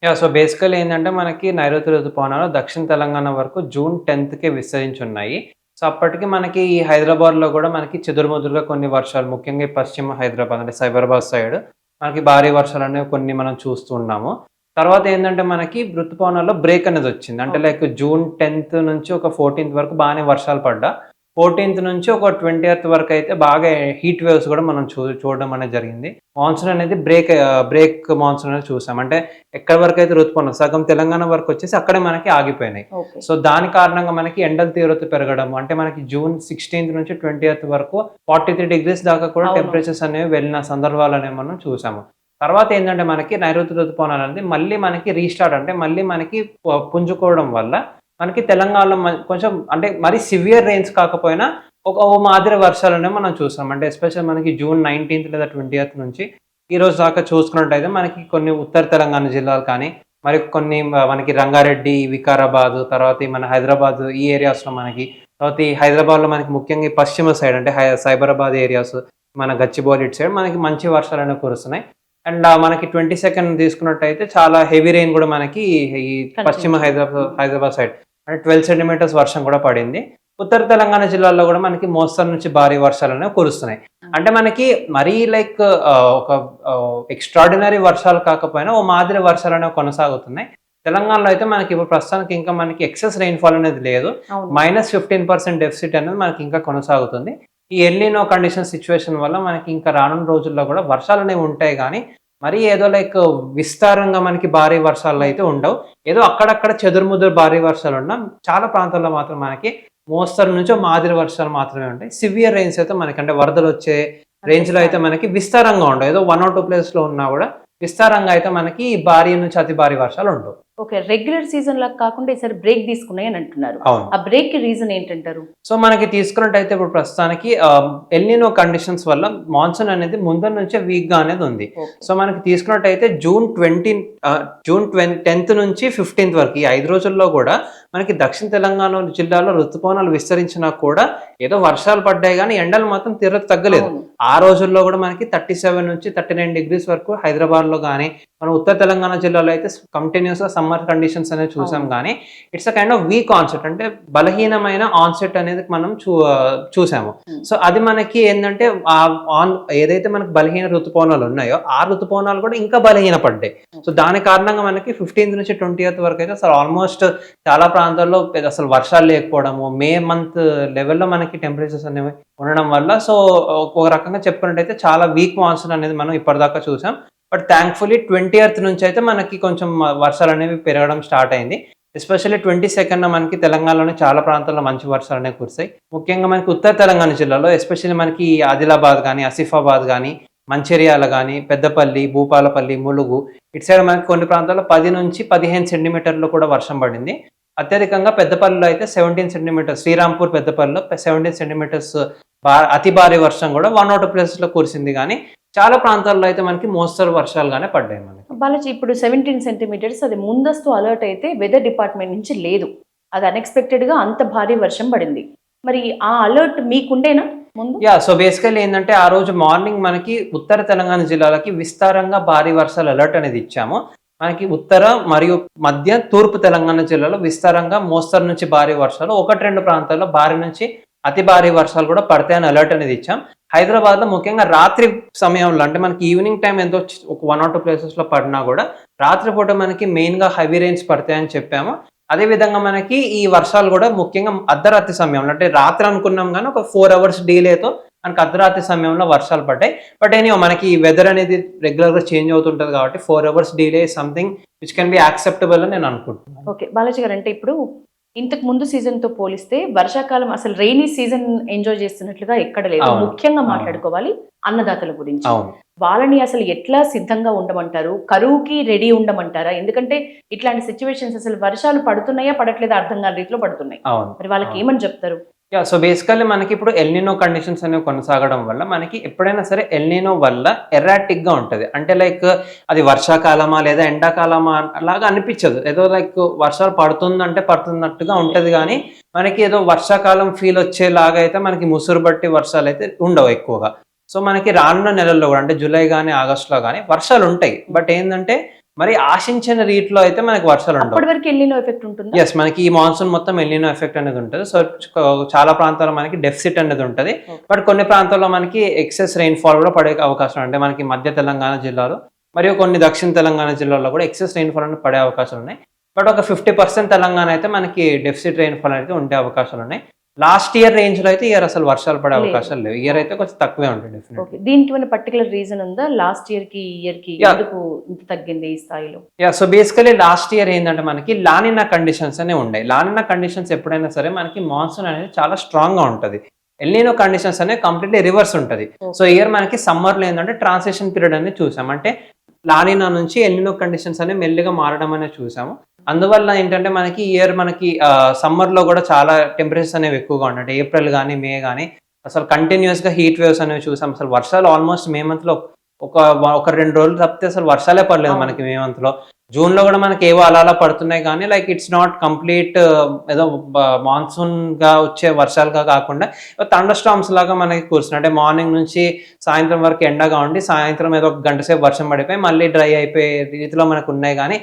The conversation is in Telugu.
సో బేసికల్లీ ఏందంటే మనకి నైరుతి ఋతుపవనాలు దక్షిణ తెలంగాణ వరకు జూన్ 10కే విస్తరించున్నాయి. సో అప్పటికి మనకి ఈ హైదరాబాద్‌లో గూడా మనకి చెదురుమదురుగా కొన్ని వర్షాలు ముఖ్యంగా ఈ పశ్చిమ హైదరాబాద్ అంటే సైబరాబాద్ సైడ్ మనకి భారీ వర్షాలనేవి కొన్ని మనం చూస్తూ ఉన్నాము. తర్వాత ఏందంటే మనకి ఋతుపవనాల్లో బ్రేక్ అనేదొచ్చింది. అంటే ఓకే. లైక్ జూన్ 10థ్ నుంచి ఒక 14థ్ వరకు బానే వర్షాలు పడ్డా 14థ్ నుంచి ఒక 20థ్ వరకైతే బాగా హీట్ వేవ్స్ గూడా మనం చూడడం అనేది జరిగింది. మాన్సూన్ అనేది బ్రేక్ మాన్సూన్ అనేది చూసాం. అంటే ఎక్కడి వరకైతే ఋతుపవనం సగం తెలంగాణ వరకొచ్చేసి అక్కడే మనకి ఆగిపోయినాయి. ఓకే. సో దాని కారణంగా మనకి ఎండల తీవ్రత పెరగడం అంటే మనకి జూన్ 16థ్ నుంచి 20థ్ వరకు 43 డిగ్రీస్ దాకా కూడా అవును. టెంపరేచర్స్ అనేవి వెళ్ళిన సందర్భాలనేవి మనం చూసాము. తర్వాత ఏందంటే మనకి నైరుతి ఋతుపవనాలు అనేది మళ్ళీ మనకి రీస్టార్ట్ అంటే మళ్ళీ మనకి పుంజుకోవడం వల్ల మనకి తెలంగాణలో కొంచెం అంటే మరీ సివియర్ రెయిన్స్ కాకపోయినా ఓ మాదిరి వర్షాలనేవి మనం చూసాం. అంటే ఎస్పెషల్ మనకి జూన్ 19థ్ లేదా 20థ్ నుంచి ఈ రోజు దాకా చూసుకున్నట్టయితే మనకి కొన్ని ఉత్తర తెలంగాణ జిల్లాలు కానీ, మరి కొన్ని మనకి రంగారెడ్డి, వికారాబాద్ తర్వాత ఈ మన హైదరాబాద్ ఈ ఏరియాస్‌లో మనకి తర్వాత ఈ హైదరాబాద్‌లో మనకి ముఖ్యంగా ఈ పశ్చిమ సైడ్ అంటే సైబరాబాద్ ఏరియాస్, మన గచ్చిబౌలి ఇటు సైడ్ మనకి మంచి వర్షాలనేవి కురుస్తున్నాయి. అండ్ మనకి 22nd తీసుకున్నట్టయితే చాలా హెవీ రెయిన్ గూడా మనకి ఈ పశ్చిమ కనిపించింది. హైదరాబాద్ సైడ్ అంటే 12 సెంటీమీటర్స్ వర్షం కూడా పడింది. ఉత్తర తెలంగాణ జిల్లాల్లో గూడా మనకి మోస్తరు నుంచి భారీ వర్షాలనేవి కురుస్తున్నాయి. అంటే మనకి మరీ లైక్ ఒక ఎక్స్‌ట్రార్డినరీ వర్షాలు కాకపోయినా ఓ మాదిరి వర్షాలనేవి కొనసాగుతున్నాయి. తెలంగాణలో అయితే మనకి ఇప్పుడు ప్రస్తుతానికి ఇంకా మనకి ఎక్సెస్ రెయిన్‌ఫాల్ అనేది లేదు. అవును. -15% డెఫిసిట్ అనేది మనకి ఇంకా కొనసాగుతుంది. ఈ ఎల్‌నినో కండిషన్ సిట్యుయేషన్ వల్ల మనకి ఇంకా రానున్న రోజుల్లో గూడా వర్షాలనేవి ఉంటాయి గానీ, మరీ ఏదో లైక్ విస్తారంగా మనకి భారీ వర్షాలయితే ఉండవు. ఏదో అక్కడక్కడ చెదురుముదురు భారీ వర్షాలున్నా చాలా ప్రాంతాల్లో మాత్రం మనకి మోస్తరు నుంచి ఓ మాదిరి వర్షాలు మాత్రమే ఉంటాయి. సివియర్ రెయిన్స్ అయితే మనకి అంటే వరదలొచ్చే రేంజ్‌లో అయితే మనకి విస్తారంగా ఉండవు. ఏదో 1 ఆర్ 2 ప్లేసెస్‌లో ఉన్నా గూడా విస్తారంగా అయితే మనకి భారీ నుంచి అతి భారీ వర్షాలుండవు. ఓకే. రెగ్యులర్ సీజన్‌లాగా కాకుండా ఈసారి బ్రేక్ తీసుకున్నాయి అని అంటున్నారు. అవును. ఆ బ్రేక్‌కి రీజన్ ఏంటంటారు? సో, మనకి తీసుకున్నట్టయితే ఇప్పుడు ప్రస్తుతానికి ఎల్‌నినో కండిషన్స్ వల్ల మాన్సూన్ అనేది ముందర నుంచే వీక్‌గా అనేది ఉంది. ఓకే. సో, మనకి తీసుకున్నట్టయితే జూన్ 10థ్ నుంచి 15థ్ వరకు ఈ 5 రోజుల్లో గూడా మనకి దక్షిణ తెలంగాణ జిల్లాలో ఋతుపవనాలు విస్తరించినా కూడా ఏదో వర్షాలు పడ్డాయి గానీ ఎండలు మాత్రం తీవ్రత తగ్గలేదు. అవును. ఆ రోజుల్లో గూడా మనకి 37 నుంచి 39 డిగ్రీస్ వరకు హైదరాబాద్‌లో గానీ, మన ఉత్తర తెలంగాణ జిల్లాలో అయితే కంటిన్యూయస్‌గా సమ్మర్ కండిషన్స్ అనేవి చూసాం అవును. గానీ, it's a kind of week onset అంటే బలహీనమైన ఆన్సెట్ అనేది మనం చూసాము. హ్మ్. సో, అది మనకి ఏందంటే ఏదైతే మనకు బలహీన ఋతుపవనాలు ఉన్నాయో, ఆ ఋతుపవనాలు కూడా ఇంకా బలహీనపడ్డాయి. So, okay. దాని కారణంగా మనకి 15థ్ నుంచి 20థ్ వరకైతే అసలు ఆల్మోస్ట్ చాలా ప్రాంతాల్లో అసలు వర్షాలు లేకపోవడము, మే మంత్ లెవెల్‌లో మనకి టెంపరేచర్స్ అనేవి ఉండడం వల్ల సో, ఒక రకంగా చెప్పుకున్నట్టయితే చాలా వీక్ మాన్సూన్ అనేది మనం ఇప్పటిదాకా చూసాం. బట్ థాంక్‌ఫుల్లీ 20థ్ నుంచయితే మనకి కొంచెం వర్షాలనేవి పెరగడం స్టార్ట్ అయింది. ఎస్పెషల్లీ 22nd మనకి తెలంగాణలోని చాలా ప్రాంతాల్లో మంచి వర్షాలనేవి కురిసాయి. ముఖ్యంగా మనకి ఉత్తర తెలంగాణ జిల్లాలో ఎస్పెషల్లీ మనకి ఆదిలాబాద్ గానీ, ఆసిఫాబాద్ గానీ, మంచిర్యాల గానీ, పెద్దపల్లి, భూపాలపల్లి, ములుగు ఇటు సైడ్ మనకి కొన్ని ప్రాంతాల్లో 10-15 సెంటీమీటర్లు కూడా వర్షం పడింది. అత్యధికంగా పెద్దపల్లిలో అయితే 17 సెంటీమీటర్స్ శ్రీరాంపూర్ పెద్దపల్లిలో 17 సెంటీమీటర్స్ అతి భారీ వర్షం గూడా 1 ఆర్ 2 ప్లేసెస్‌లో కురిసింది గానీ, చాలా ప్రాంతాల్లో అయితే మనకి మోస్తరు వర్షాలుగానే పడ్డాయి మనకి. బాలాజీ ఇప్పుడు 17 సెంటీమీటర్స్ అది ముందస్తు అలర్ట్ అయితే వెదర్ డిపార్ట్‌మెంట్ నుంచి లేదు. అది అన్‌ఎక్స్‌పెక్టెడ్‌గా అంత భారీ వర్షం పడింది. మరి ఆ అలర్ట్ మీకుండేనా ముందు? సో బేసికల్లీ ఏందంటే, ఆ రోజు మార్నింగ్ మనకి ఉత్తర తెలంగాణ జిల్లాలకి విస్తారంగా భారీ వర్షాలు అలర్ట్ అనేది ఇచ్చాము. మనకి ఉత్తర మరియు మధ్య తూర్పు తెలంగాణ జిల్లాలో విస్తారంగా మోస్తరు నుంచి భారీ వర్షాలు 1, 2 ప్రాంతాల్లో భారీ నుంచి అతి భారీ వర్షాలు కూడా పడతాయని అలర్ట్ అనేది ఇచ్చాం. హైదరాబాద్‌లో ముఖ్యంగా రాత్రి సమయంలో అంటే మనకి ఈవినింగ్ టైమ్ ఎంతో ఒక 1 ఆర్ 2 ప్లేసెస్‌లో పడినా కూడా రాత్రిపూట మనకి మెయిన్‌గా హెవీ రెయిన్స్ పడతాయని చెప్పాము. అదే విధంగా మనకి ఈ వర్షాలు గూడా ముఖ్యంగా అర్ధరాత్రి సమయంలో అంటే రాత్రి అనుకున్నాం గానీ ఒక 4 అవర్స్ డిలేతో మనకు అర్ధరాత్రి సమయంలో వర్షాలు పడ్డాయి. బట్ ఎనీహౌ మనకి వెదర్ అనేది రెగ్యులర్‌గా చేంజ్ అవుతుంటది కాబట్టి 4 hours delay is something which can be acceptable అని నేను అనుకుంటున్నాను. ఓకే. బాలాజీ గారు అంటే ఇప్పుడు ఇంతకు ముందు సీజన్‌తో పోలిస్తే వర్షాకాలం అసలు రెయినీ సీజన్ ఎంజాయ్ చేస్తున్నట్లుగా ఎక్కడ లేదు. అవును. ముఖ్యంగా అవును. మాట్లాడుకోవాలి అన్నదాతల గురించి. అవును. వాళ్ళని అసలు ఎట్లా సిద్ధంగా ఉండమంటారు? కరువుకి రెడీ ఉండమంటారా? ఎందుకంటే ఇట్లాంటి సిట్యుయేషన్స్ అసలు వర్షాలు పడుతున్నాయా? పడట్లేదా? అర్థం కాని రీతిలో పడుతున్నాయి. అవును. మరి వాళ్ళకి అవును. ఏమని చెప్తారు? సో బేసికల్లీ మనకిప్పుడు ఎల్‌నినో కండిషన్స్ అనేవి కొనసాగడం వల్ల మనకి ఎప్పుడైనా సరే ఎల్‌నినో వల్ల ఎర్రాటిక్‌గా ఉంటది. అంటే లైక్ అది వర్షాకాలమా లేదా ఎండాకాలమా అలాగా అనిపించదు. ఏదో లైక్ వర్షాలు పడుతుందంటే పడుతున్నట్టుగా ఓకే. ఉంటది గానీ, మనకి ఏదో వర్షాకాలం ఫీల్ వచ్చేలాగా అయితే మనకి ముసురు బట్టి వర్షాలైతే ఉండవు ఎక్కువగా. సో మనకి రానున్న నెలల్లో గూడా అంటే జూలై గానీ, ఆగస్ట్‌లో గానీ వర్షాలుంటాయి. బట్ ఏందంటే మరి ఆశించిన రీతిలో అయితే మనకి వర్షాలు ఉండవు. అప్పటి వరకు ఎల్లినో ఎఫెక్ట్ ఉంటుందా? ఎస్, మనకి ఈ మాన్సూన్ మొత్తం ఎల్నినో ఎఫెక్ట్ అనేది ఉంటుంది. సో చాలా ప్రాంతాల్లో మనకి డెఫిసిట్ అనేది ఉంటుంది. Okay. బట్ కొన్ని ప్రాంతాల్లో మనకి ఎక్సెస్ రెయిన్ఫాల్ కూడా పడే అవకాశం, అంటే మనకి మధ్య తెలంగాణ జిల్లాలో మరియు కొన్ని దక్షిణ తెలంగాణ జిల్లాల్లో కూడా ఎక్సెస్ రెయిన్ఫాల్ అనేది పడే అవకాశాలు ఉన్నాయి. బట్ ఒక 50% తెలంగాణ అయితే మనకి డెఫిసిట్ రెయిన్ఫాల్ అయితే ఉండే అవకాశాలు ఉన్నాయి. లాస్ట్ ఇయర్ రేంజ్ లో అయితే ఇయర్ అసలు వర్షాలు పడే లేదు. అవకాశాలు లేవు. ఇయర్ అయితే కొంచెం తక్కువే ఉంటుంది డెఫినెట్. ఓకే, దీనికి ఏమైనా పర్టికులర్ రీజన్ ఉందా? లాస్ట్ ఇయర్ కి ఈ ఇయర్ కి Yeah. ఎందుకు ఇంత తగ్గింది ఈ స్థాయిలో? Yeah, so basically last year ఏంటంటే మనకి లానినా కండిషన్స్ అనే ఉండే. లానినా కండిషన్స్ ఎప్పుడైనా సరే మనకి మాన్సూన్ అనేది చాలా స్ట్రాంగ్ గా ఉంటుంది. ఎల్నినో కండిషన్స్ అనేది కంప్లీట్లీ రివర్స్ ఉంటుంది. Okay. సో ఇయర్ మనకి సమ్మర్ లో ఏంటంటే ట్రాన్సిషన్ పీరియడ్ అనేది చూసాం. అంటే లానినా నుంచి ఎల్నినో కండిషన్స్ అనేవి మెల్లిగా మారడం అనేది చూసాము. అందువల్ల ఏంటంటే మనకి ఇయర్ మనకి సమ్మర్ లో కూడా చాలా టెంపరేచర్స్ అనేవి ఎక్కువగా ఉన్నాయి. అంటే ఏప్రిల్ కానీ మే కానీ అసలు కంటిన్యూస్ గా హీట్ వేవ్స్ అనేవి చూసాం. అసలు వర్షాలు ఆల్మోస్ట్ మే మంత్ లో ఒక 2 రోజులు తప్పితే అసలు వర్షాలే పడలేదు అవును. మనకి మే మంత్ లో. జూన్ లో కూడా మనకి ఏవో అలా అలా పడుతున్నాయి కానీ లైక్ ఇట్స్ నాట్ కంప్లీట్ ఏదో మాన్సూన్ గా వచ్చే వర్షాలుగా కాకుండా థండర్ స్టార్మ్స్ లాగా మనకి కురుస్తున్నాయి. అంటే మార్నింగ్ నుంచి సాయంత్రం వరకు ఎండగా ఉండి సాయంత్రం ఏదో ఒక గంట సేపు వర్షం పడిపోయి మళ్ళీ డ్రై అయిపోయే రీతిలో మనకు ఉన్నాయి. కానీ